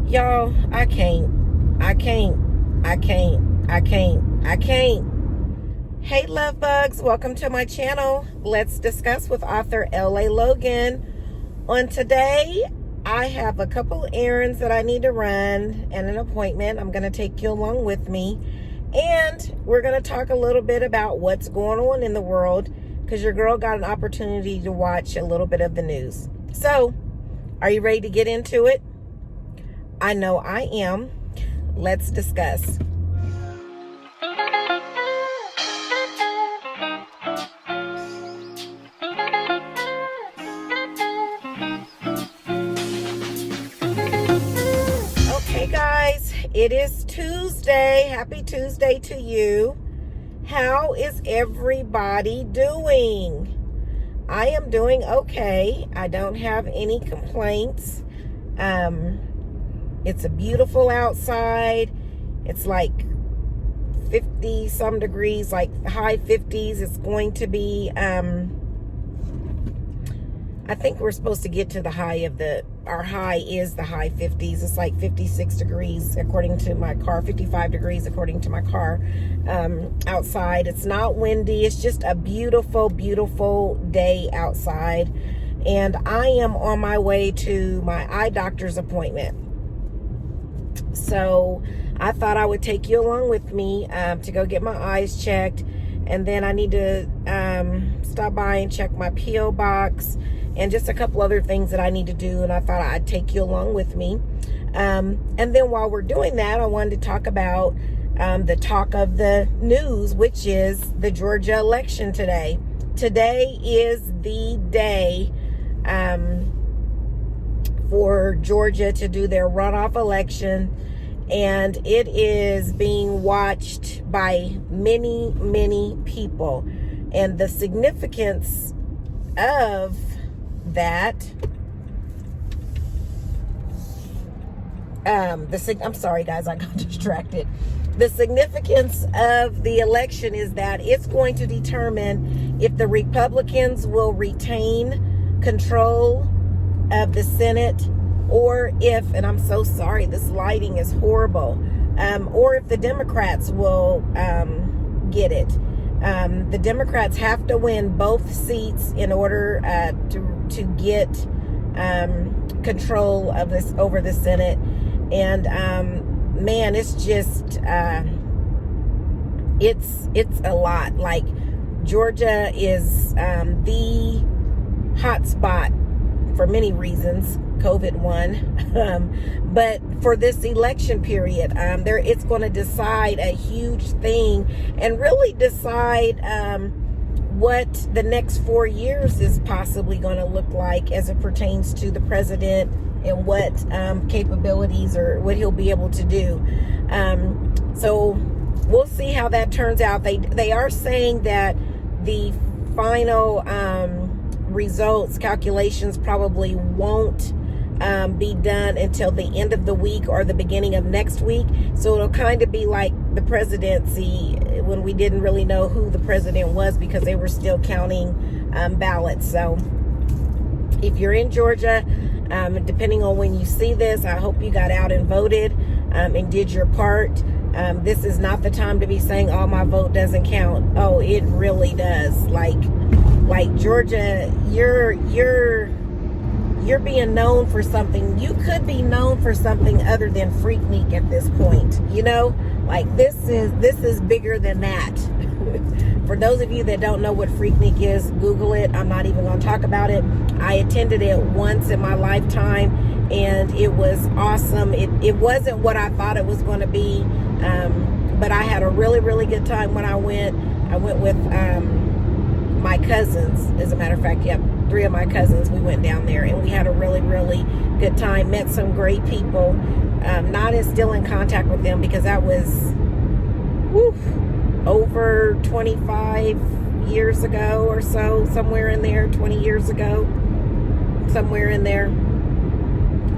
Y'all, I can't. Hey, love bugs, welcome to my channel. Let's discuss with author L.A. Logan. On today, I have a couple errands that I need to run and an appointment. I'm going to take you along with me. And we're going to talk a little bit about what's going on in the world because your girl got an opportunity to watch a little bit of the news. So, are you ready to get into it? I know I am. Let's discuss. Okay, guys, it is Tuesday. Happy Tuesday to you. How is everybody doing? I am doing okay. I don't have any complaints. It's a beautiful outside. It's like 50 some degrees, like high 50s. It's going to be, I think we're supposed to get to the high of our high is the high 50s. It's like 56 degrees according to my car, 55 degrees according to my car outside. It's not windy. It's just a beautiful, beautiful day outside. And I am on my way to my eye doctor's appointment. So I thought I would take you along with me to go get my eyes checked. And then I need to stop by and check my P.O. box and just a couple other things that I need to do. And I thought I'd take you along with me. And then while we're doing that, I wanted to talk about the talk of the news, which is the Georgia election today. Today is the day for Georgia to do their runoff election, and it is being watched by many, many people. And the significance of that, I'm sorry guys, I got distracted. The significance of the election is that it's going to determine if the Republicans will retain control of the Senate, or if, and I'm so sorry, this lighting is horrible, or if the Democrats will get it. The Democrats have to win both seats in order to get control of this over the Senate. And man, it's just it's a lot. Like, Georgia is the hot spot for many reasons, COVID one, but for this election period, it's going to decide a huge thing and really decide what the next 4 years is possibly going to look like as it pertains to the president and what capabilities or what he'll be able to do. So we'll see how that turns out. They are saying that the final results, calculations probably won't be done until the end of the week or the beginning of next week. So it'll kind of be like the presidency when we didn't really know who the president was because they were still counting ballots. So if you're in Georgia, depending on when you see this, I hope you got out and voted and did your part. This is not the time to be saying, oh, my vote doesn't count. Oh, it really does. Like Georgia, you're being known for something. You could be known for something other than Freaknik at this point. You know, like this is bigger than that. For those of you that don't know what Freaknik is, Google it. I'm not even going to talk about it. I attended it once in my lifetime, and it was awesome. It wasn't what I thought it was going to be, but I had a really, really good time when I went. I went with my cousins. As a matter of fact, yep, 3 of my cousins. We went down there, and we had a really, really good time. Met some great people. Not as still in contact with them because that was over 25 years ago or so, somewhere in there, 20 years ago, somewhere in there,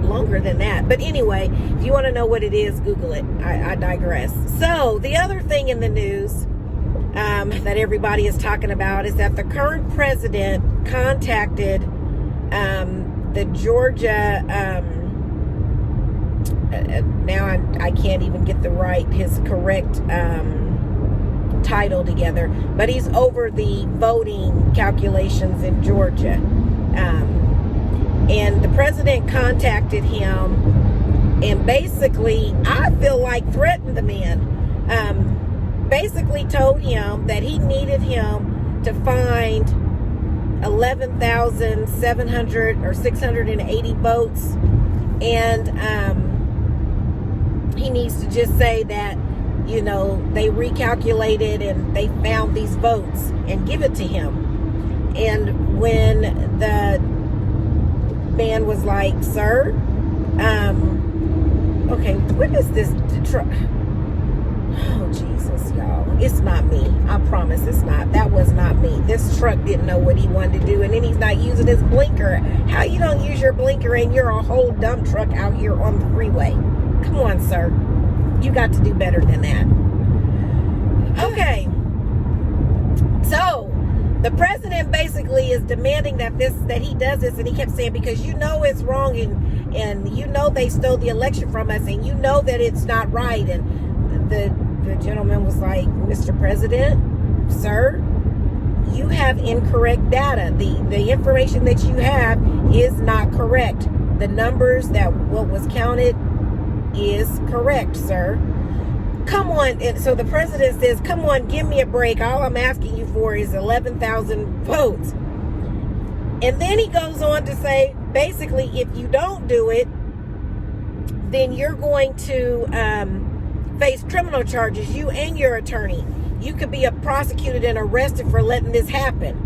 longer than that. But anyway, if you want to know what it is, Google it. I digress. So the other thing in the news that everybody is talking about is that the current president contacted the Georgia now I can't even get his correct title together, but he's over the voting calculations in Georgia. And the president contacted him and basically, I feel like, threatened the man. Basically told him that he needed him to find 11,700 or 680 votes, and he needs to just say that, you know, they recalculated and they found these votes and give it to him. And when the man was like, sir, okay, what is this truck? Oh, Jesus, y'all. It's not me. I promise it's not. That was not me. This truck didn't know what he wanted to do, and then he's not using his blinker. How you don't use your blinker and you're a whole dump truck out here on the freeway? Come on, sir. You got to do better than that. Okay. So, the president basically is demanding that he does this, and he kept saying, because you know it's wrong, and you know they stole the election from us, and you know that it's not right. And the gentleman was like, Mr. President, sir, you have incorrect data. The information that you have is not correct. The numbers that what was counted is correct, sir. Come on. And so the president says, come on, give me a break. All I'm asking you for is 11,000 votes. And then he goes on to say, basically, if you don't do it, then you're going to face criminal charges, you and your attorney. You could be prosecuted and arrested for letting this happen.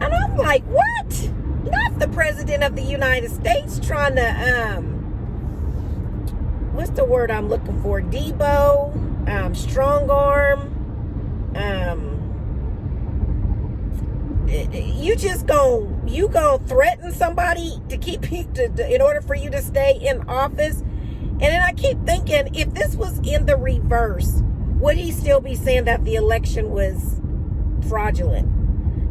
And I'm like, what? Not the president of the United States trying to, what's the word I'm looking for? Debo, strong arm. You gonna threaten somebody to keep you in order for you to stay in office? And then I keep thinking, if this was in the reverse, would he still be saying that the election was fraudulent?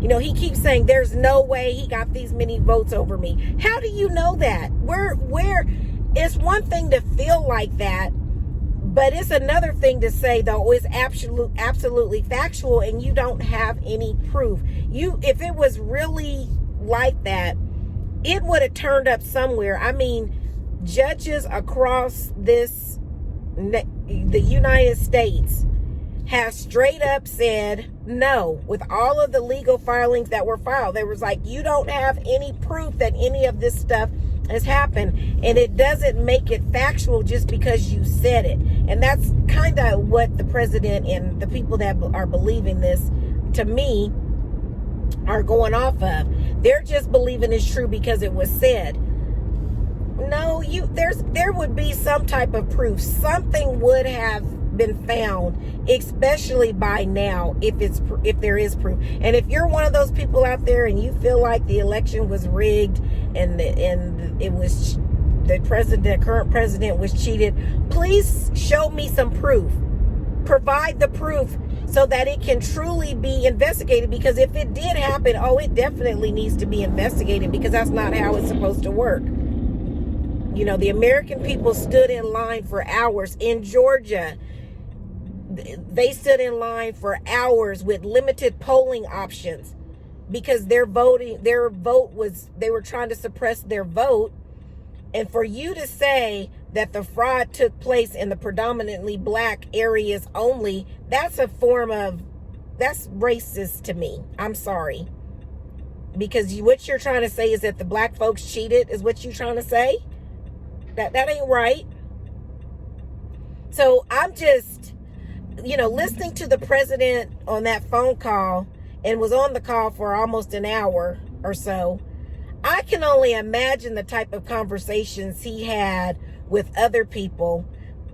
You know, he keeps saying there's no way he got these many votes over me. How do you know that? Where it's one thing to feel like that, but it's another thing to say, though, it's absolutely factual and you don't have any proof. If it was really like that, it would have turned up somewhere. I mean, judges across the United States have straight up said no with all of the legal filings that were filed. They was like, you don't have any proof that any of this stuff has happened, and it doesn't make it factual just because you said it. And that's kind of what the president and the people that are believing this, to me, are going off of. They're just believing it's true because it was said. No, there would be some type of proof. Something would have been found, especially by now, if there is proof. And if you're one of those people out there and you feel like the election was rigged and it was the current president was cheated, please show me some proof. Provide the proof so that it can truly be investigated, because if it did happen, it definitely needs to be investigated, because that's not how it's supposed to work. You know, the American people stood in line for hours in Georgia. They stood in line for hours with limited polling options because they were trying to suppress their vote. And for you to say that the fraud took place in the predominantly black areas only, that's racist to me. I'm sorry. Because what you're trying to say is that the black folks cheated, is what you're trying to say? That ain't right. So I'm just, listening to the president on that phone call, and was on the call for almost an hour or so. I can only imagine the type of conversations he had with other people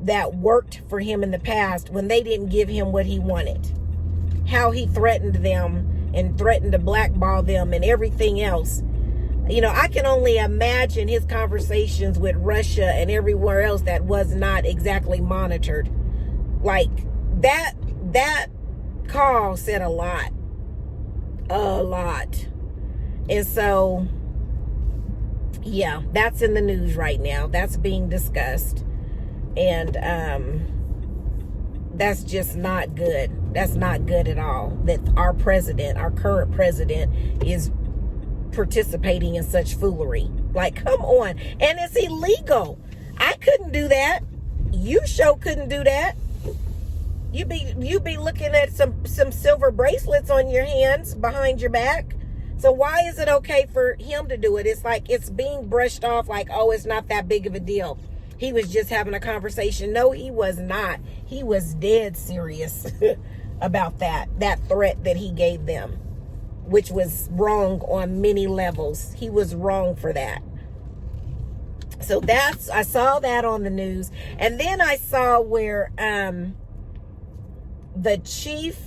that worked for him in the past when they didn't give him what he wanted. How he threatened them and threatened to blackball them and everything else. I can only imagine his conversations with Russia and everywhere else that was not exactly monitored. Like, that call said a lot. A lot. And so, Yeah, that's in the news right now. That's being discussed. And that's just not good. That's not good at all. That our president, our current president, is participating in such foolery. Like, come on. And it's illegal. I couldn't do that. You sure couldn't do that. You be looking at some silver bracelets on your hands behind your back. So why is it okay for him to do it? It's like it's being brushed off like, oh, it's not that big of a deal. He was just having a conversation. No, he was not. He was dead serious about that threat that he gave them, which was wrong on many levels. He was wrong for that. So I saw that on the news. And then I saw where the chief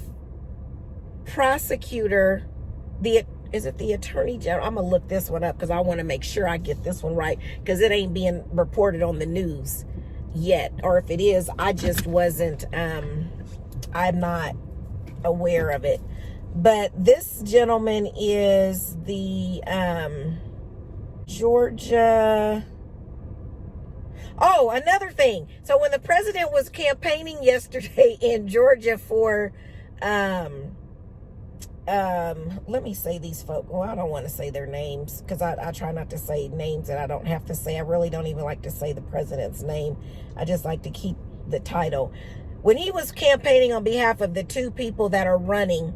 prosecutor, is it the attorney general? I'm going to look this one up because I want to make sure I get this one right, because it ain't being reported on the news yet. Or if it is, I just wasn't, I'm not aware of it. But this gentleman is the Georgia. Oh, another thing. So when the president was campaigning yesterday in Georgia for let me say these folks. Well, I don't want to say their names because I try not to say names that I don't have to say. I really don't even like to say the president's name. I just like to keep the title. When he was campaigning on behalf of the two people that are running,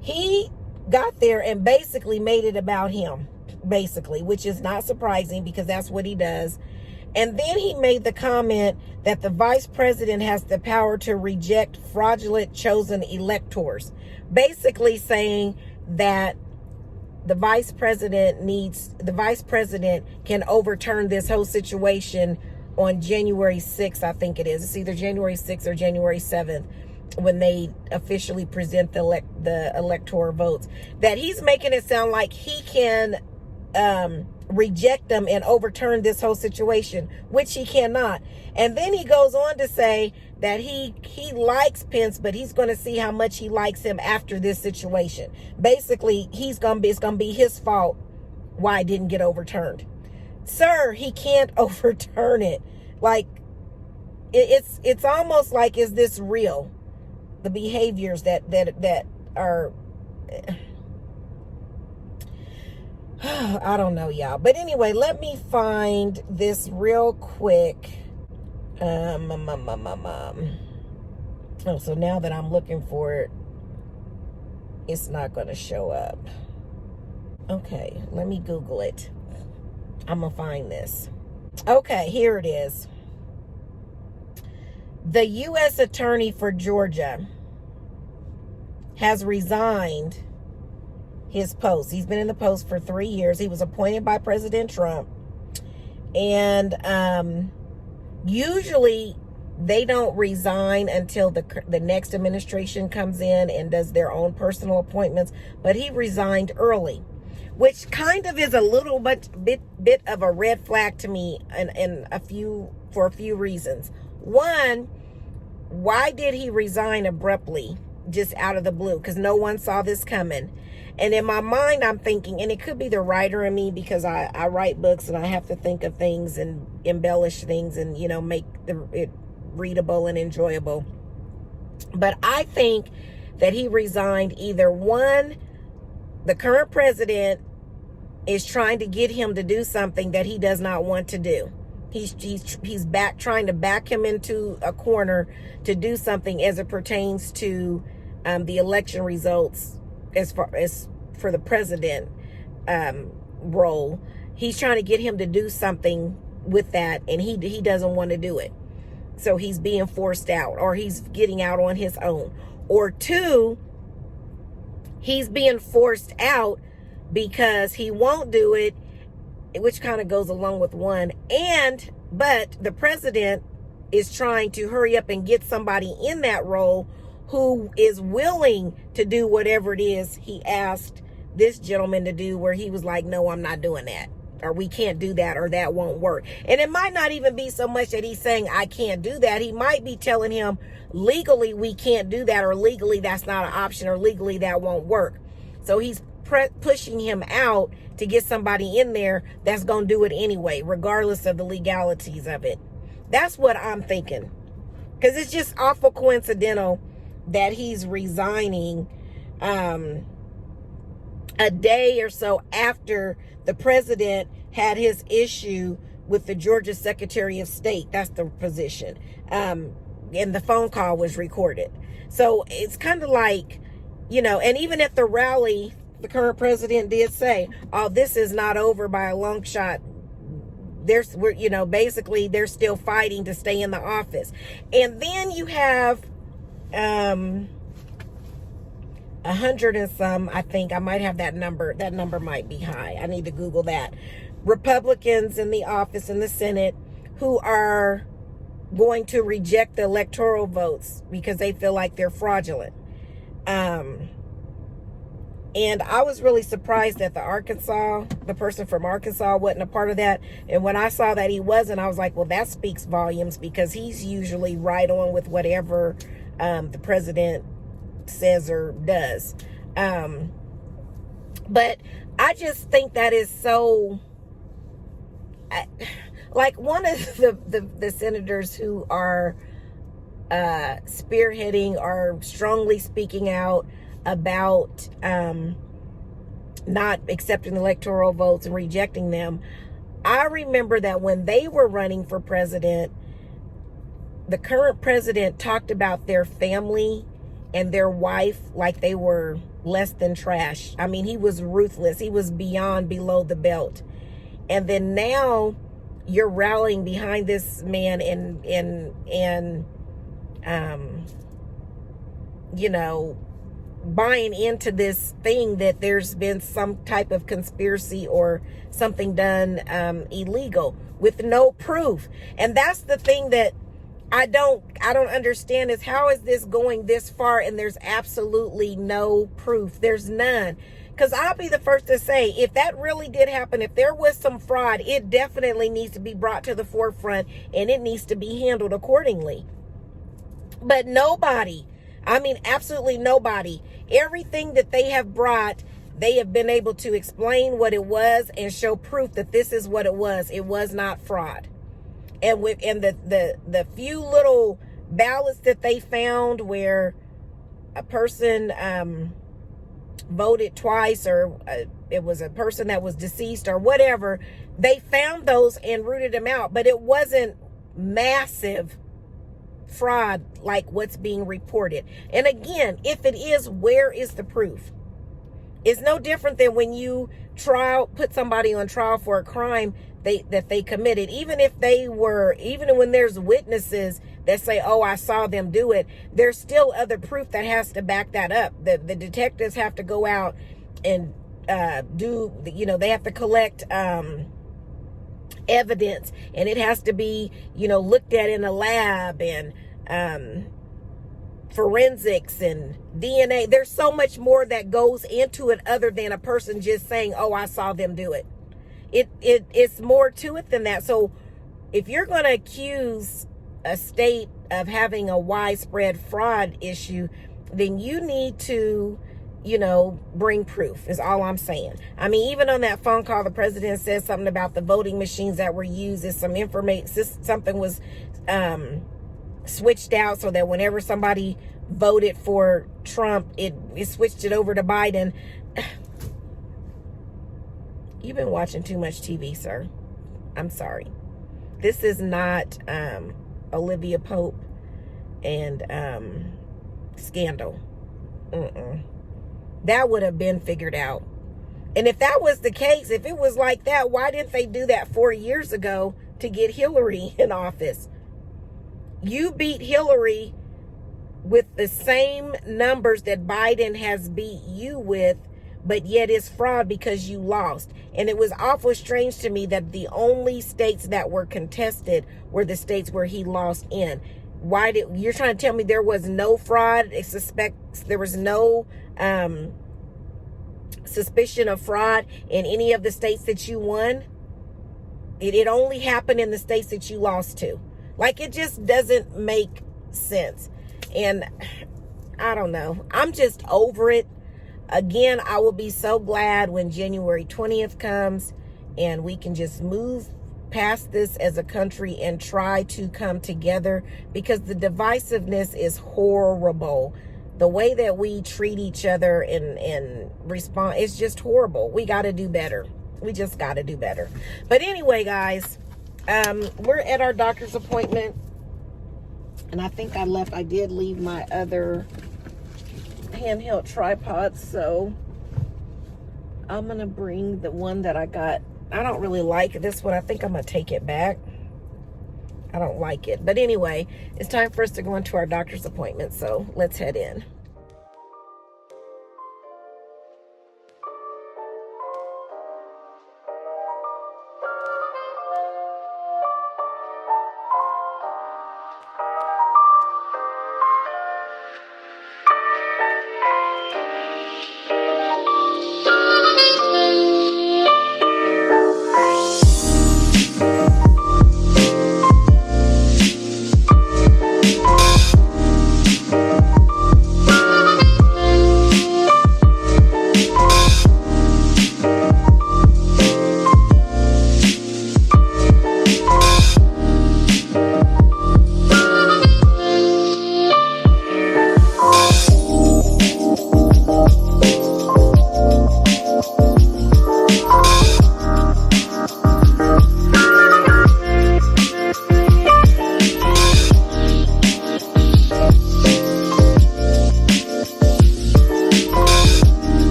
he got there and basically made it about him, basically, which is not surprising because that's what he does. And then he made the comment that the vice president has the power to reject fraudulent chosen electors, basically saying that the vice president can overturn this whole situation on January 6th, I think it is. It's either January 6th or January 7th when they officially present the electoral votes. That he's making it sound like he can reject them and overturn this whole situation, which he cannot. And then he goes on to say that he likes Pence, but he's going to see how much he likes him after this situation. Basically, it's going to be his fault why it didn't get overturned. Sir, he can't overturn it. Like, it's almost like, is this real? The behaviors that are I don't know, y'all. But anyway, let me find this real quick. Oh, so now that I'm looking for it, it's not going to show up. Okay, let me Google it. I'm going to find this. Okay, here it is. The U.S. Attorney for Georgia has resigned his post. He's been in the post for 3 years. He was appointed by President Trump. And usually they don't resign until the next administration comes in and does their own personal appointments. But he resigned early, which kind of is a little bit of a red flag to me for a few reasons. One, why did he resign abruptly, just out of the blue? Because no one saw this coming. And in my mind, I'm thinking, and it could be the writer in me because I write books and I have to think of things and embellish things and, make it readable and enjoyable. But I think that he resigned either one, the current president is trying to get him to do something that he does not want to do. He's trying to back him into a corner to do something as it pertains to the election results. As far as for the president role, he's trying to get him to do something with that, and he doesn't want to do it. So he's being forced out, or he's getting out on his own. Or two, he's being forced out because he won't do it, which kind of goes along with one. But the president is trying to hurry up and get somebody in that role who is willing to do whatever it is he asked this gentleman to do, where he was like, no, I'm not doing that, or we can't do that, or that won't work. And it might not even be so much that he's saying I can't do that. He might be telling him legally we can't do that, or legally that's not an option, or legally that won't work. So he's pushing him out to get somebody in there that's going to do it anyway, regardless of the legalities of it. That's what I'm thinking. Because it's just awful coincidental that he's resigning a day or so after the president had his issue with the Georgia Secretary of State. That's the position. And the phone call was recorded. So it's kind of like, you know, and even at the rally, the current president did say, oh, this is not over by a long shot. Basically they're still fighting to stay in the office. And then you have 100 and some, I think I might have that number. That number might be high. I need to Google that. Republicans in the office in the Senate who are going to reject the electoral votes because they feel like they're fraudulent. And I was really surprised that the person from Arkansas wasn't a part of that. And when I saw that he wasn't, I was like, well, that speaks volumes, because he's usually right on with whatever the president says or does. But I just think that is so... like one of the senators who are spearheading or strongly speaking out about not accepting electoral votes and rejecting them. I remember that when they were running for president, the current president talked about their family and their wife like they were less than trash. I mean, he was ruthless. He was beyond below the belt. And then now you're rallying behind this man and buying into this thing that there's been some type of conspiracy or something done illegal with no proof. And that's the thing that I don't understand, is how is this going this far and there's absolutely no proof? There's none. Because I'll be the first to say, if that really did happen, if there was some fraud, it definitely needs to be brought to the forefront and it needs to be handled accordingly. But nobody, absolutely nobody, everything that they have brought, they have been able to explain what it was and show proof that this is what it was. It was not fraud. And the few little ballots that they found where a person voted twice, or it was a person that was deceased or whatever, they found those and rooted them out. But it wasn't massive fraud like what's being reported. And again, if it is, where is the proof? It's no different than when you put somebody on trial for a crime that they committed. Even when there's witnesses that say, oh, I saw them do it, there's still other proof that has to back that up. The detectives have to go out and they have to collect evidence, and it has to be, looked at in a lab, and forensics and DNA. There's so much more that goes into it other than a person just saying, oh, I saw them do it. It's more to it than that. So if you're going to accuse a state of having a widespread fraud issue, then you need to, bring proof, is all I'm saying. Even on that phone call, the president said something about the voting machines that were used, as some information, something was switched out so that whenever somebody voted for Trump, it switched it over to Biden. You've been watching too much TV, sir. I'm sorry. This is not Olivia Pope and Scandal. That would have been figured out. And if that was the case, if it was like that, why didn't they do that 4 years ago to get Hillary in office? You beat Hillary with the same numbers that Biden has beat you with, but yet it's fraud because you lost. And it was awful strange to me that the only states that were contested were the states where he lost in. You're trying to tell me there was no fraud? There was no suspicion of fraud in any of the states that you won? It only happened in the states that you lost to. Like, it just doesn't make sense. And I don't know. I'm just over it. Again, I will be so glad when January 20th comes and we can just move past this as a country and try to come together, because the divisiveness is horrible. The way that we treat each other and respond, it's just horrible. We got to do better. We just got to do better. But anyway, guys, we're at our doctor's appointment. And I think I did leave my other handheld tripod. So I'm going to bring the one that I got. I don't really like this one. I think I'm going to take it back. I don't like it. But anyway, it's time for us to go into our doctor's appointment. So let's head in.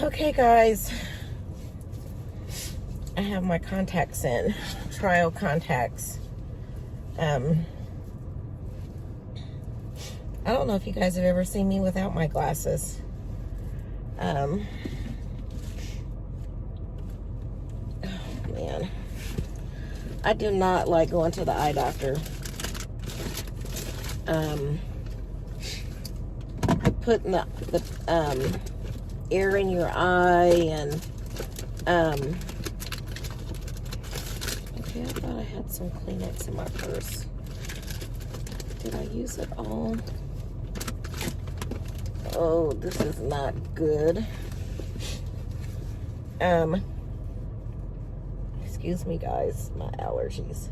Okay, guys, I have my contacts in, trial contacts. I don't know if you guys have ever seen me without my glasses. Oh, man. I do not like going to the eye doctor. Putting the air in your eye and okay, I thought I had some Kleenex in my purse. Did I use it all? Oh, this is not good. Excuse me, guys, my allergies.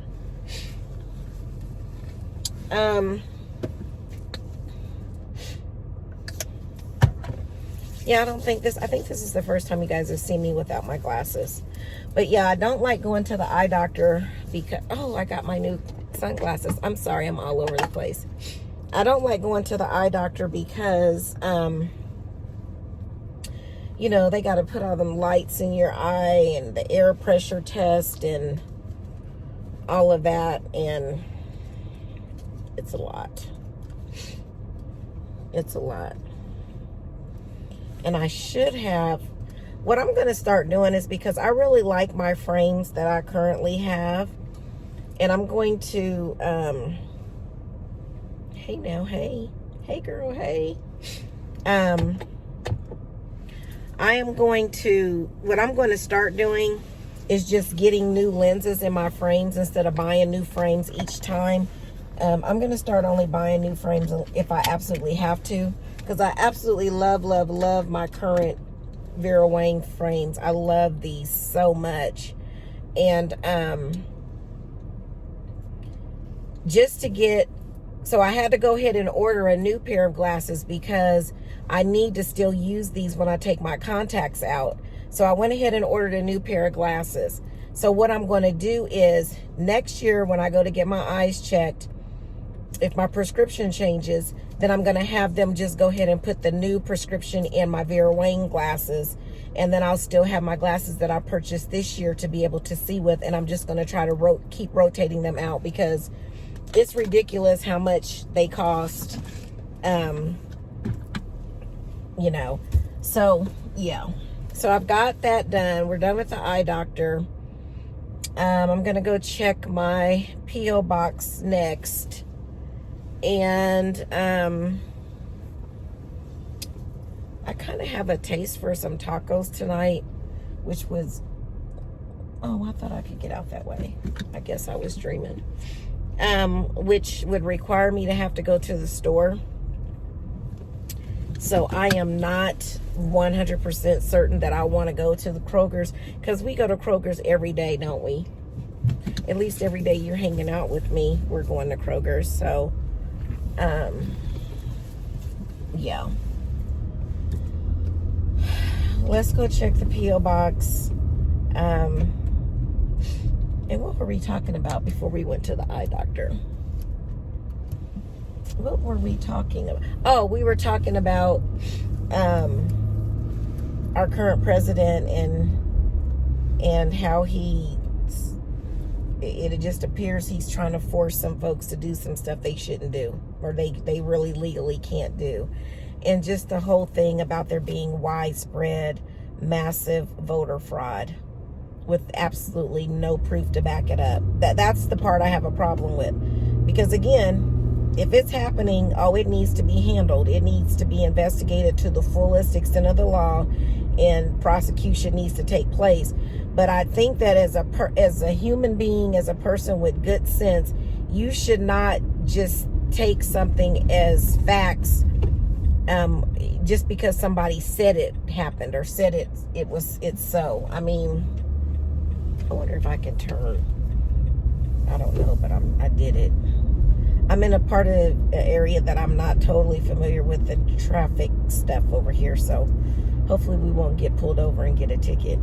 Yeah, I think this is the first time you guys have seen me without my glasses. But yeah, I don't like going to the eye doctor because, oh, I got my new sunglasses. I'm sorry, I'm all over the place. I don't like going to the eye doctor because, you know, they got to put all them lights in your eye and the air pressure test and all of that. And it's a lot. It's a lot. And I should have, what I'm going to start doing is, because I really like my frames that I currently have, and I'm going to, hey now, hey girl, hey. I am going to, what I'm going to start doing is just getting new lenses in my frames instead of buying new frames each time. I'm going to start only buying new frames if I absolutely have to. Because I absolutely love my current Vera Wang frames. I love these so much. And just to get So I had to go ahead and order a new pair of glasses because I need to still use these when I take my contacts out. So I went ahead and ordered a new pair of glasses. So what I'm going to do is next year when I go to get my eyes checked, if my prescription changes, then I'm going to have them just go ahead and put the new prescription in my Vera Wang glasses. And then I'll still have my glasses that I purchased this year to be able to see with. And I'm just going to try to keep rotating them out because it's ridiculous how much they cost. You know, so yeah. So I've got that done. We're done with the eye doctor. I'm going to go check my P.O. box next. And I kind of have a taste for some tacos tonight, which was, oh, I thought I could get out that way. I guess I was dreaming. Which would require me to have to go to the store. So I am not 100% certain that I want to go to the Kroger's, because we go to Kroger's every day, don't we? At least every day you're hanging out with me, we're going to Kroger's. So yeah, let's go check the P.O. box. And what were we talking about before we went to the eye doctor? What were we talking about? Oh, we were talking about our current president and how it just appears he's trying to force some folks to do some stuff they shouldn't do, or they really legally can't do. And just the whole thing about there being widespread, massive voter fraud with absolutely no proof to back it up. That's the part I have a problem with. Because again, if it's happening, it needs to be handled. It needs to be investigated to the fullest extent of the law, and prosecution needs to take place. But I think that as a human being, as a person with good sense, you should not just take something as facts just because somebody said it happened or said it's so. I mean, I wonder if I can turn. I don't know, but I did it. I'm in a part of the area that I'm not totally familiar with the traffic stuff over here, so hopefully we won't get pulled over and get a ticket.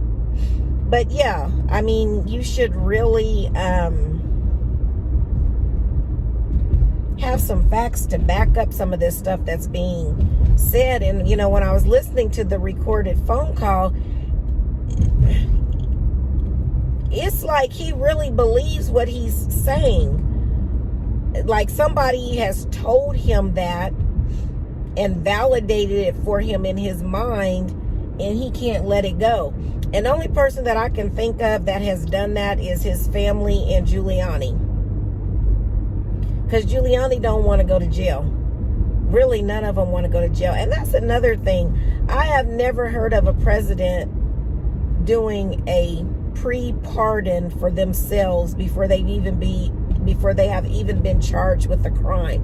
But yeah, I mean, you should really have some facts to back up some of this stuff that's being said. And, you know, when I was listening to the recorded phone call, it's like he really believes what he's saying. Like somebody has told him that and validated it for him in his mind, and he can't let it go. And the only person that I can think of that has done that is his family and Giuliani. Because Giuliani don't want to go to jail. Really, none of them want to go to jail. And that's another thing. I have never heard of a president doing a pre-pardon for themselves before they have even been charged with a crime.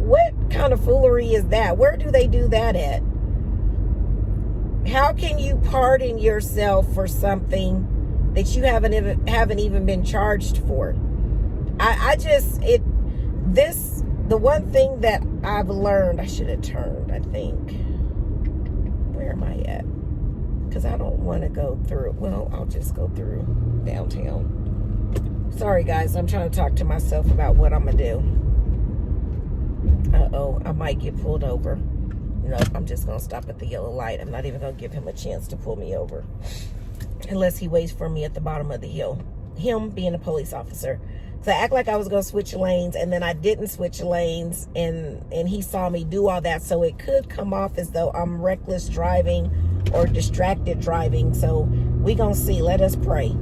What kind of foolery is that? Where do they do that at? How can you pardon yourself for something that you haven't even been charged for? The one thing that I've learned, I should have turned, I think. Where am I at? Because I don't want to go through. Well, I'll just go through downtown. Sorry, guys. I'm trying to talk to myself about what I'm going to do. Uh-oh. I might get pulled over. Nope, I'm just going to stop at the yellow light. I'm not even going to give him a chance to pull me over. Unless he waits for me at the bottom of the hill. Him being a police officer. So I act like I was going to switch lanes, and then I didn't switch lanes, and he saw me do all that. So it could come off as though I'm reckless driving or distracted driving. So we going to see. Let us pray.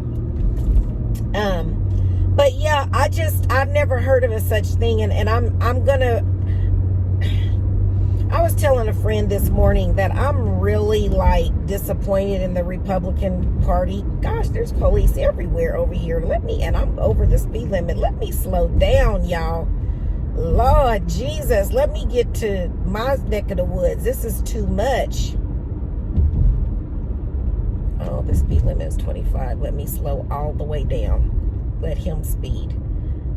But yeah, I've never heard of a such thing, and I'm gonna. I was telling a friend this morning that I'm really disappointed in the Republican Party. Gosh, there's police everywhere over here. And I'm over the speed limit. Let me slow down, y'all. Lord Jesus, let me get to my neck of the woods. This is too much. Oh, the speed limit is 25. Let me slow all the way down. Let him speed.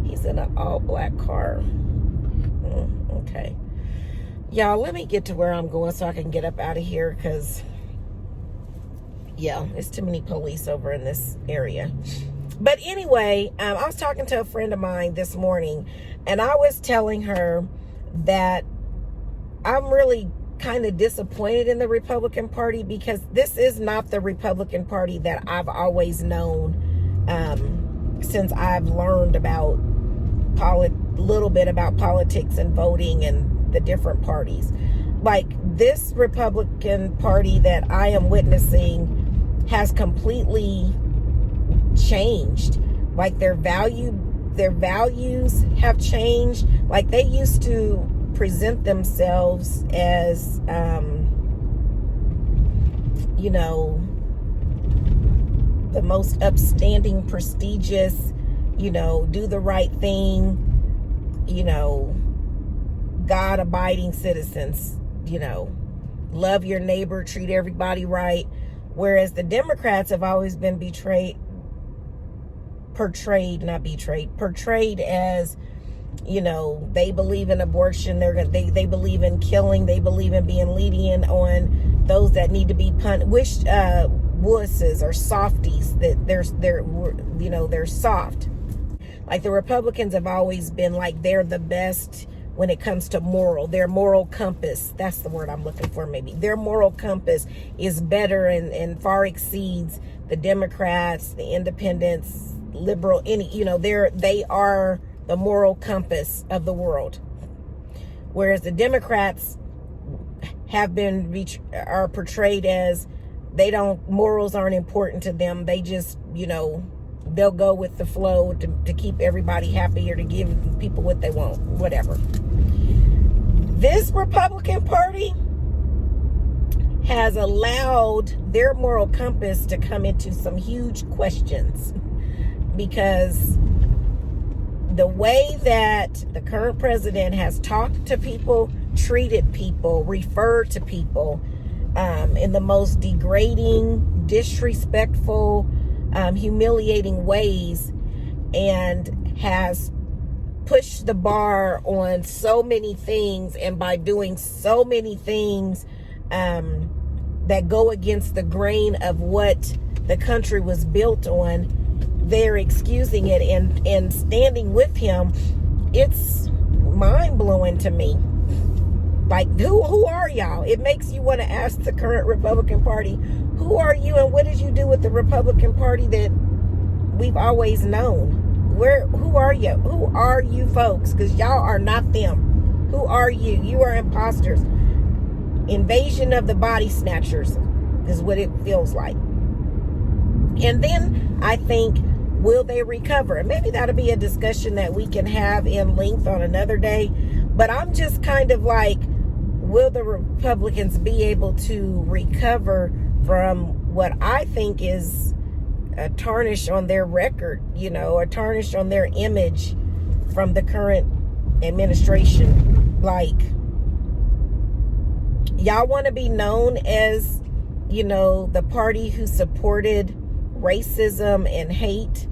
He's in an all black car. Okay. Y'all, let me get to where I'm going so I can get up out of here, because, yeah, it's too many police over in this area. But anyway, I was talking to a friend of mine this morning, and I was telling her that I'm really kind of disappointed in the Republican Party, because this is not the Republican Party that I've always known since I've learned about little bit about politics and voting and the different parties. Like, this Republican Party that I am witnessing has completely changed. Like, their values have changed. Like, they used to present themselves as you know, the most upstanding, prestigious, you know, do the right thing, you know, God abiding citizens, you know, love your neighbor, treat everybody right. Whereas the Democrats have always been portrayed as, you know, they believe in abortion, they believe in killing, they believe in being lenient on those that need to be punished, wusses or softies, that they're soft. Like, the Republicans have always been like, they're the best when it comes to their moral compass. That's the word I'm looking for, maybe. Their moral compass is better and far exceeds the Democrats, the independents, liberal, they are the moral compass of the world. Whereas the Democrats are portrayed as morals aren't important to them. They just, they'll go with the flow to keep everybody happy, or to give people what they want, whatever. This Republican Party has allowed their moral compass to come into some huge questions, because the way that the current president has talked to people, treated people, referred to people in the most degrading, disrespectful, humiliating ways, and has pushed the bar on so many things, and by doing so many things that go against the grain of what the country was built on, they're excusing it and standing with him. It's mind-blowing to me. Like, who are y'all? It makes you want to ask the current Republican Party, who are you, and what did you do with the Republican Party that we've always known? Who are you? Who are you folks? Because y'all are not them. Who are you? You are imposters. Invasion of the body snatchers is what it feels like. And then I think, will they recover? And maybe that'll be a discussion that we can have in length on another day. But I'm just kind of like, will the Republicans be able to recover from what I think is a tarnish on their record, a tarnish on their image from the current administration? Like, y'all want to be known as, the party who supported racism and hate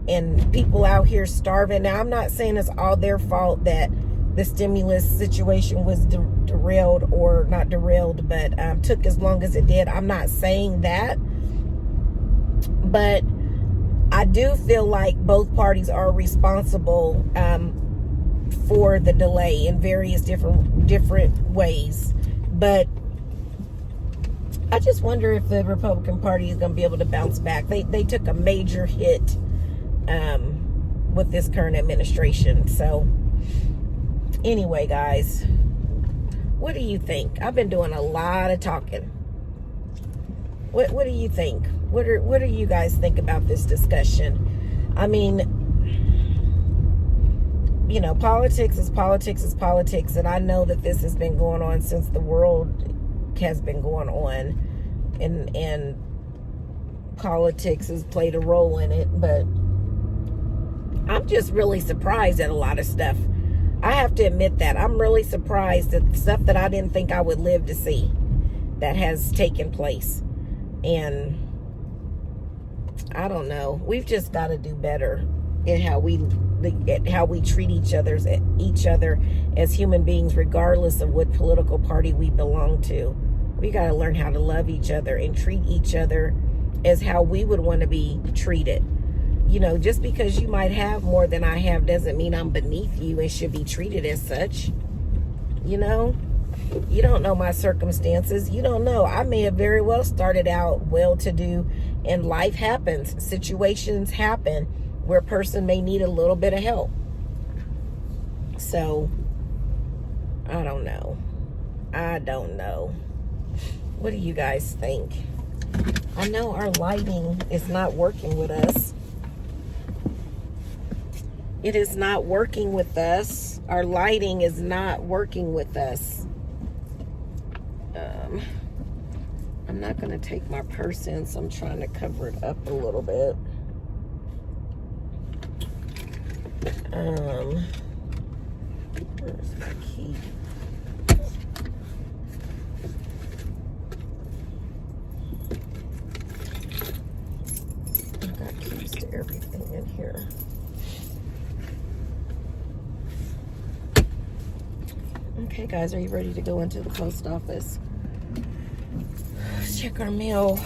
and people out here starving. Now, I'm not saying it's all their fault that the stimulus situation was derailed, or not derailed, but took as long as it did. I'm not saying that. But I do feel like both parties are responsible for the delay in various different ways. But I just wonder if the Republican Party is going to be able to bounce back. They took a major hit with this current administration. So anyway, guys, what do you think? I've been doing a lot of talking. What do you think? What do you guys think about this discussion? I mean, politics is politics, and I know that this has been going on since the world has been going on, and politics has played a role in it, but I'm just really surprised at a lot of stuff. I have to admit that. I'm really surprised at stuff that I didn't think I would live to see that has taken place. And I don't know. We've just got to do better. and how we treat each other as human beings, regardless of what political party we belong to. We got to learn how to love each other and treat each other as how we would want to be treated. You know, just because you might have more than I have doesn't mean I'm beneath you and should be treated as such. You know, you don't know my circumstances. You don't know. I may have very well started out well-to-do, and life happens. Situations happen where a person may need a little bit of help. So, I don't know. What do you guys think? I know our lighting is not working with us. It is not working with us. Our lighting is not working with us. I'm not going to take my purse in, so I'm trying to cover it up a little bit. Where's my key? I got keys to everything in here. Okay, guys, are you ready to go into the post office? Let's check our mail.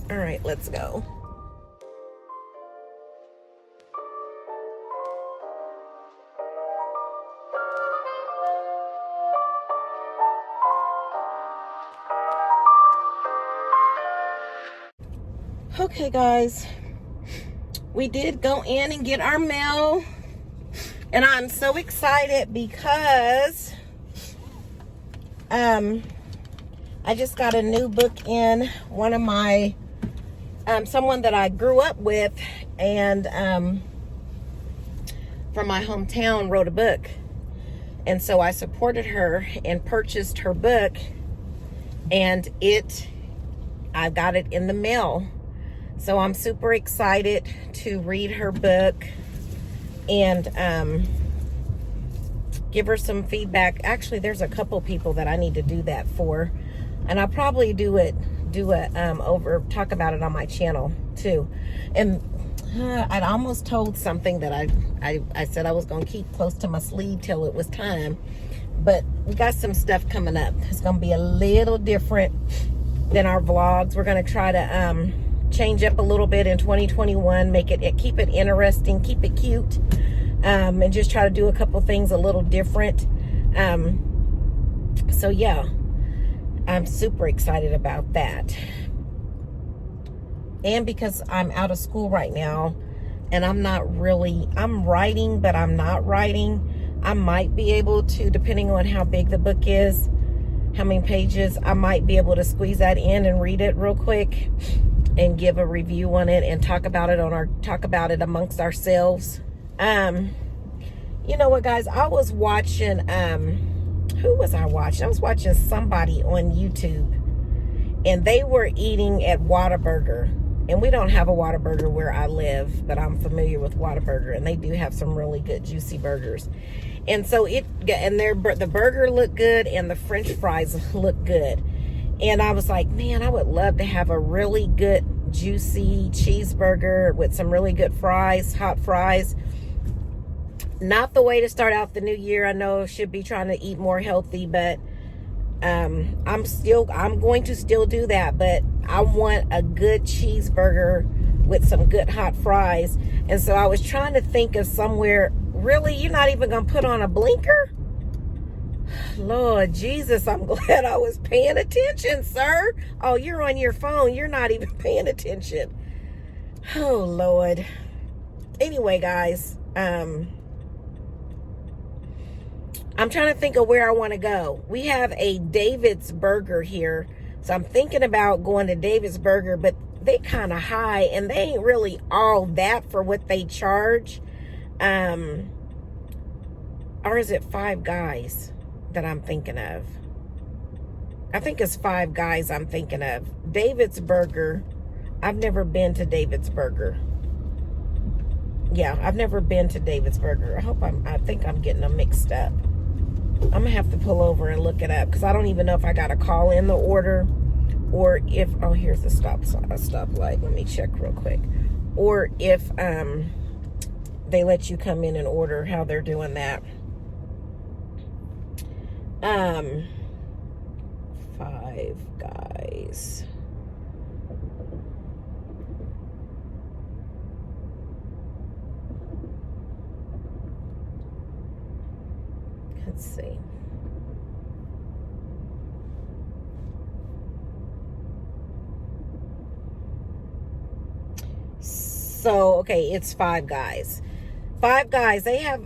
All right, let's go. Okay, guys, we did go in and get our mail, and I'm so excited because I just got a new book in. One of my someone that I grew up with and from my hometown wrote a book, and so I supported her and purchased her book, and I got it in the mail. So I'm super excited to read her book and give her some feedback. Actually, there's a couple people that I need to do that for, and I'll probably talk about it on my channel too. And I'd almost told something that I said I was going to keep close to my sleeve till it was time, but we got some stuff coming up. It's going to be a little different than our vlogs. We're going to try to change up a little bit in 2021, keep it interesting, keep it cute, and just try to do a couple things a little different. So yeah, I'm super excited about that. And because I'm out of school right now and I'm writing, but I'm not writing, I might be able to, depending on how big the book is, how many pages, I might be able to squeeze that in and read it real quick and give a review on it and talk about it amongst ourselves. You know what, guys? I was watching, who was I watching? I was watching somebody on YouTube, and they were eating at Whataburger. And we don't have a Whataburger where I live, but I'm familiar with Whataburger, and they do have some really good juicy burgers. And so the burger looked good and the French fries looked good. And I was like, man, I would love to have a really good, juicy cheeseburger with some really good fries, hot fries. Not the way to start out the new year. I know I should be trying to eat more healthy, but I'm going to still do that. But I want a good cheeseburger with some good hot fries. And so I was trying to think of somewhere. Really, you're not even going to put on a blinker? Lord Jesus, I'm glad I was paying attention, sir. Oh, you're on your phone. You're not even paying attention. Oh, Lord. Anyway, guys, I'm trying to think of where I want to go. We have a David's Burger here, so I'm thinking about going to David's Burger, but they kind of high, and they ain't really all that for what they charge. Or is it Five Guys that I'm thinking of? I think it's Five Guys I'm thinking of. David's Burger. I've never been to David's Burger. Yeah, I've never been to David's Burger. I think I'm getting them mixed up. I'm gonna have to pull over and look it up, because I don't even know if I gotta call in the order, or if, oh, here's the stoplight. Let me check real quick. Or if they let you come in and order, how they're doing that. 5 Guys. Let's see. So, okay, it's 5 Guys. 5 Guys, they have,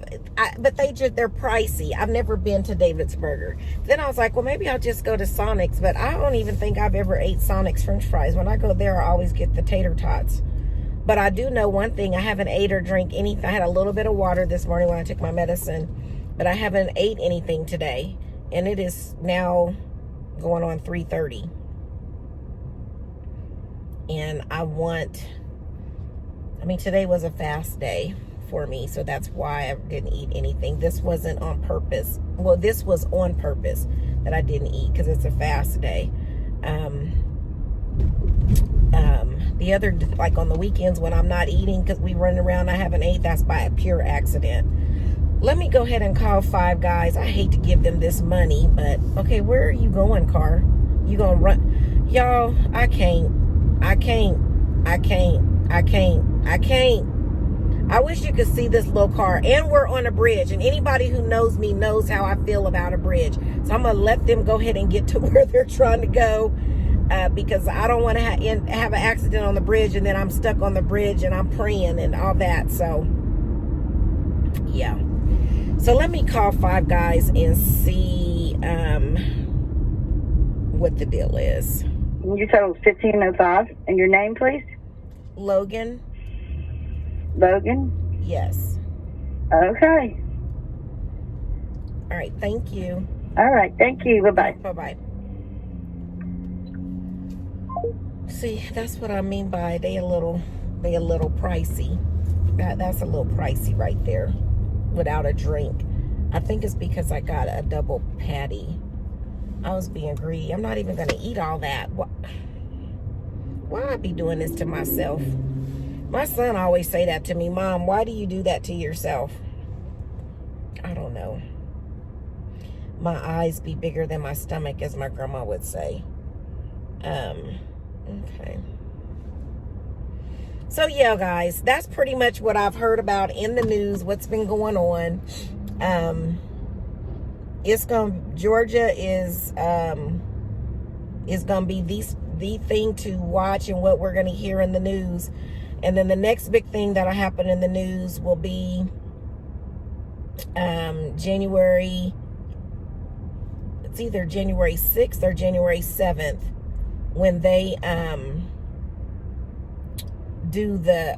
but they're pricey. I've never been to David's Burger. Then I was like, well, maybe I'll just go to Sonic's, but I don't even think I've ever ate Sonic's French fries. When I go there, I always get the tater tots. But I do know one thing, I haven't ate or drank anything. I had a little bit of water this morning when I took my medicine, but I haven't ate anything today. And it is now going on 3:30. And today was a fast day for me, so that's why I didn't eat anything. This wasn't on purpose. Well, this was on purpose that I didn't eat because it's a fast day. The other, like on the weekends when I'm not eating because we run around, I haven't ate, that's by a pure accident. Let me go ahead and call 5 Guys. I hate to give them this money, but okay, where are you going, car? You gonna run? Y'all, I can't. I wish you could see this little car. And we're on a bridge. And anybody who knows me knows how I feel about a bridge. So I'm going to let them go ahead and get to where they're trying to go. Because I don't want to have an accident on the bridge. And then I'm stuck on the bridge and I'm praying and all that. So, yeah. So let me call 5 Guys and see what the deal is. You said it was 1505. And your name, please? Logan. Logan? Yes. Okay. All right. Thank you. All right. Thank you. Bye-bye. Bye-bye. See, that's what I mean by they a little pricey. That's a little pricey right there without a drink. I think it's because I got a double patty. I was being greedy. I'm not even going to eat all that. Why I be doing this to myself? My son always say that to me. Mom, why do you do that to yourself? I don't know. My eyes be bigger than my stomach, as my grandma would say. Okay. So, yeah, guys, that's pretty much what I've heard about in the news, what's been going on. Georgia is going to be the thing to watch and what we're going to hear in the news. And then the next big thing that'll happen in the news will be January, it's either January 6th or January 7th, when they do the,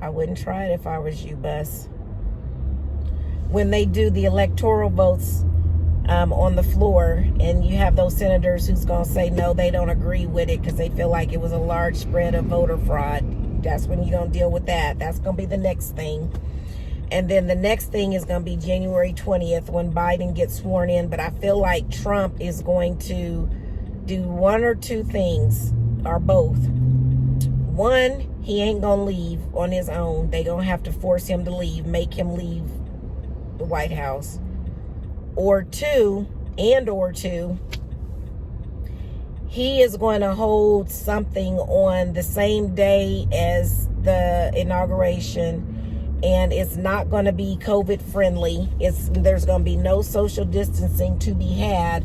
I wouldn't try it if I was you, Bus. When they do the electoral votes on the floor, and you have those senators who's going to say no, they don't agree with it because they feel like it was a large spread of voter fraud. That's when you're going to deal with that. That's going to be the next thing. And then the next thing is going to be January 20th when Biden gets sworn in. But I feel like Trump is going to do one or two things, or both. One, he ain't going to leave on his own. They going to have to force him to leave, make him leave the White House. Or two, he is going to hold something on the same day as the inauguration, and it's not going to be COVID friendly. There's going to be no social distancing to be had,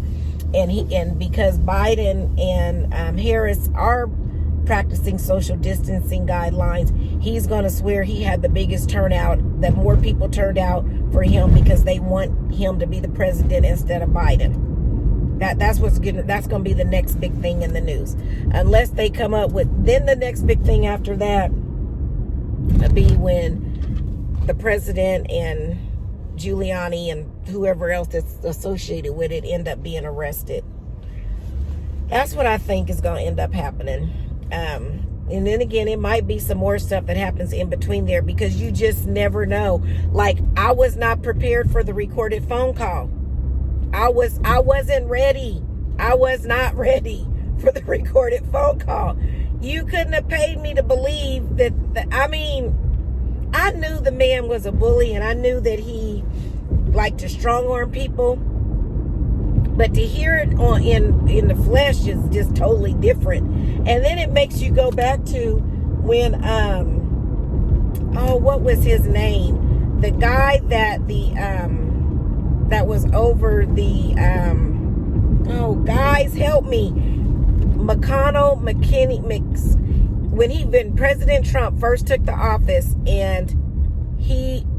and because Biden and Harris are practicing social distancing guidelines, he's going to swear he had the biggest turnout, that more people turned out for him because they want him to be the president instead of Biden. That's going to be the next big thing in the news, unless they come up with. Then the next big thing after that will be when the president and Giuliani and whoever else that's associated with it end up being arrested. That's what I think is going to end up happening. And then again, it might be some more stuff that happens in between there, because you just never know. Like, I was not prepared for the recorded phone call. I wasn't ready. I was not ready for the recorded phone call. You couldn't have paid me to believe that. I mean, I knew the man was a bully, and I knew that he liked to strong arm people. But to hear it in the flesh is just totally different. And then it makes you go back to when what was his name? The guy that that was over the guys help me. When President Trump first took the office, and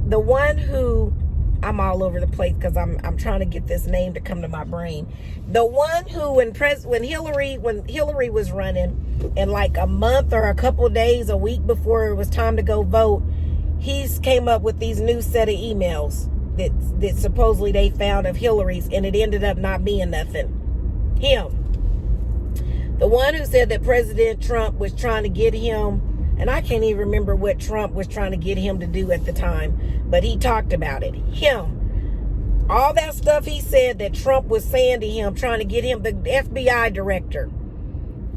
the one who, I'm all over the place because I'm trying to get this name to come to my brain. The one who when Hillary was running, and like a month or a couple of days, a week before it was time to go vote, he's came up with these new set of emails that supposedly they found of Hillary's, and it ended up not being nothing. Him. The one who said that President Trump was trying to get him, and I can't even remember what Trump was trying to get him to do at the time, but he talked about it. Him. All that stuff he said that Trump was saying to him, trying to get him, the FBI director.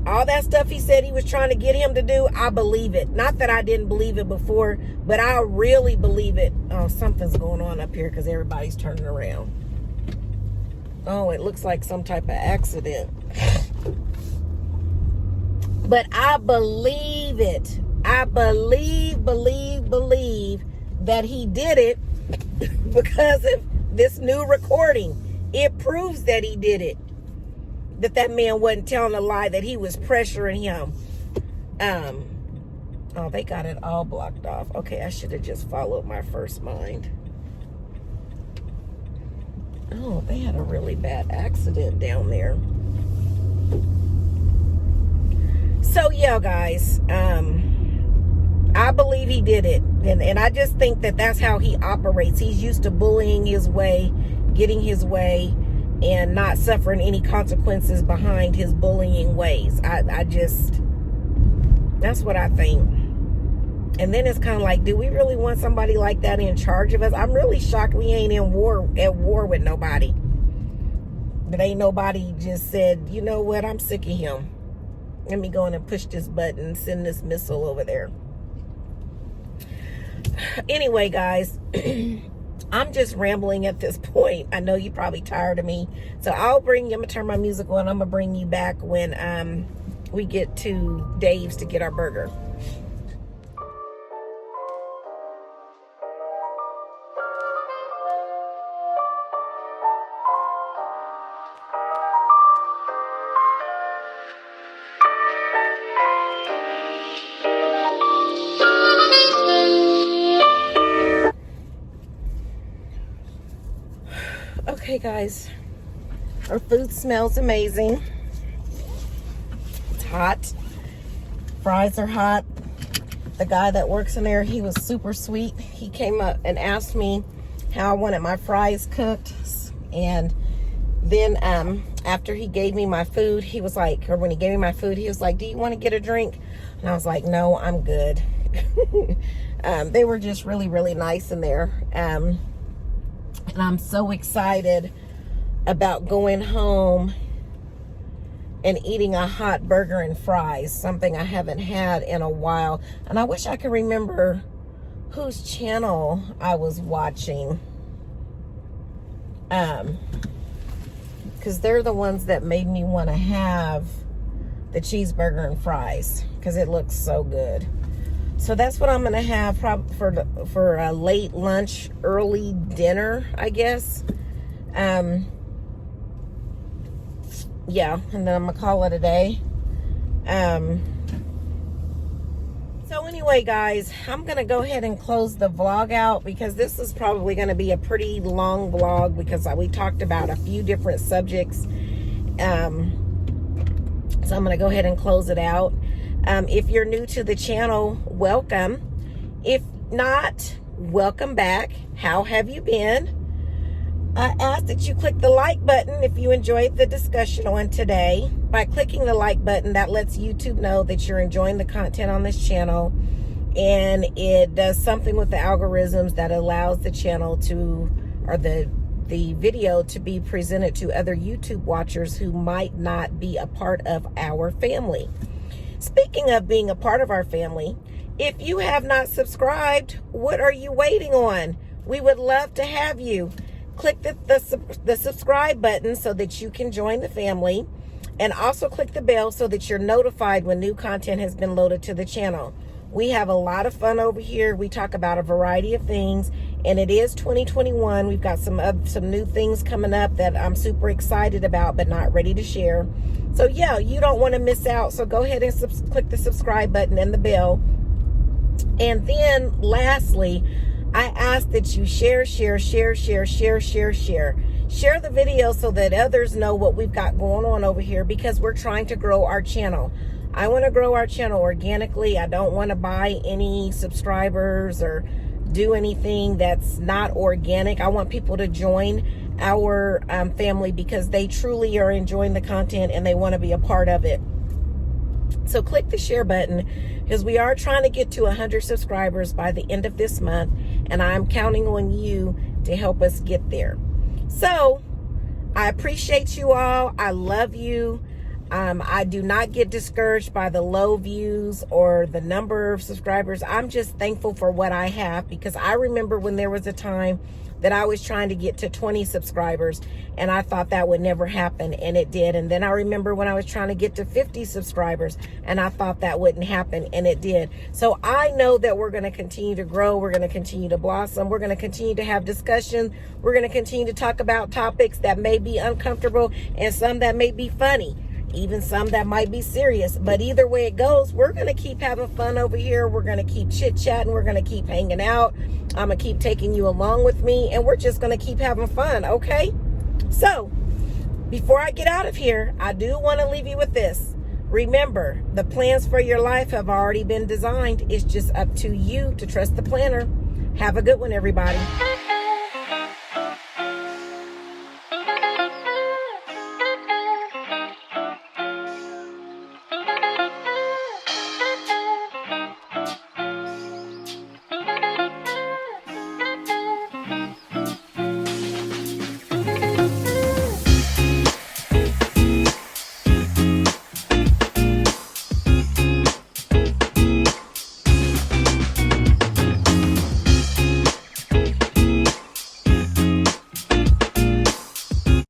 All that stuff he said he was trying to get him to do, I believe it. Not that I didn't believe it before, but I really believe it. Oh, something's going on up here because everybody's turning around. Oh, it looks like some type of accident. But I believe it. I believe that he did it because of this new recording. It proves that he did it. That man wasn't telling a lie, that he was pressuring him. Oh, they got it all blocked off. Okay, I should have just followed my first mind. Oh, they had a really bad accident down there. So yeah, guys, I believe he did it, and I just think that that's how he operates. He's used to bullying his way, getting his way, and not suffering any consequences behind his bullying ways. I just, that's what I think. And then it's kind of like, do we really want somebody like that in charge of us? I'm really shocked we ain't at war with nobody. But ain't nobody just said, you know what, I'm sick of him. Let me go in and push this button and send this missile over there. Anyway, guys, I'm just rambling at this point. I know you're probably tired of me. So I'm going to turn my music on. I'm going to bring you back when we get to Dave's to get our burger. Okay, guys, our food smells amazing. It's hot. Fries are hot. The guy that works in there, he was super sweet. He came up and asked me how I wanted my fries cooked. And then after he gave me my food, he was like, or when he gave me my food, he was like, do you want to get a drink? And I was like, no, I'm good. They were just really, really nice in there. And I'm so excited about going home and eating a hot burger and fries, something I haven't had in a while. And I wish I could remember whose channel I was watching. Because they're the ones that made me want to have the cheeseburger and fries, because it looks so good. So that's what I'm going to have for a late lunch, early dinner, I guess. Yeah, and then I'm going to call it a day. So anyway, guys, I'm going to go ahead and close the vlog out, because this is probably going to be a pretty long vlog, because we talked about a few different subjects. So I'm going to go ahead and close it out. If you're new to the channel, welcome. If not, welcome back. How have you been? I ask that you click the like button if you enjoyed the discussion on today. By clicking the like button, that lets YouTube know that you're enjoying the content on this channel, and it does something with the algorithms that allows the channel to, or the video to be presented to other YouTube watchers who might not be a part of our family. Speaking of being a part of our family, If you have not subscribed, what are you waiting on? We would love to have you. Click the subscribe button so that you can join the family, and also click the bell so that you're notified when new content has been loaded to the channel. We have a lot of fun over here. We talk about a variety of things, and it is 2021. We've got some new things coming up that I'm super excited about, but not ready to share. So yeah, you don't want to miss out. So go ahead and click the subscribe button and the bell. And then lastly, I ask that you share the video so that others know what we've got going on over here, because we're trying to grow our channel. I want to grow our channel organically. I don't want to buy any subscribers or do anything that's not organic. I want people to join our family because they truly are enjoying the content and they want to be a part of it. So click the share button, because we are trying to get to 100 subscribers by the end of this month, and I'm counting on you to help us get there. So I appreciate you all. I love you. I do not get discouraged by the low views or the number of subscribers. I'm just thankful for what I have, because I remember when there was a time that I was trying to get to 20 subscribers and I thought that would never happen, and it did. And then I remember when I was trying to get to 50 subscribers and I thought that wouldn't happen, and it did. So I know that we're going to continue to grow. We're going to continue to blossom. We're going to continue to have discussions. We're going to continue to talk about topics that may be uncomfortable and some that may be funny, even some that might be serious. But either way it goes, we're going to keep having fun over here. We're going to keep chit-chatting. We're going to keep hanging out. I'm going to keep taking you along with me, and we're just going to keep having fun, okay? So, before I get out of here, I do want to leave you with this. Remember, the plans for your life have already been designed. It's just up to you to trust the planner. Have a good one, everybody.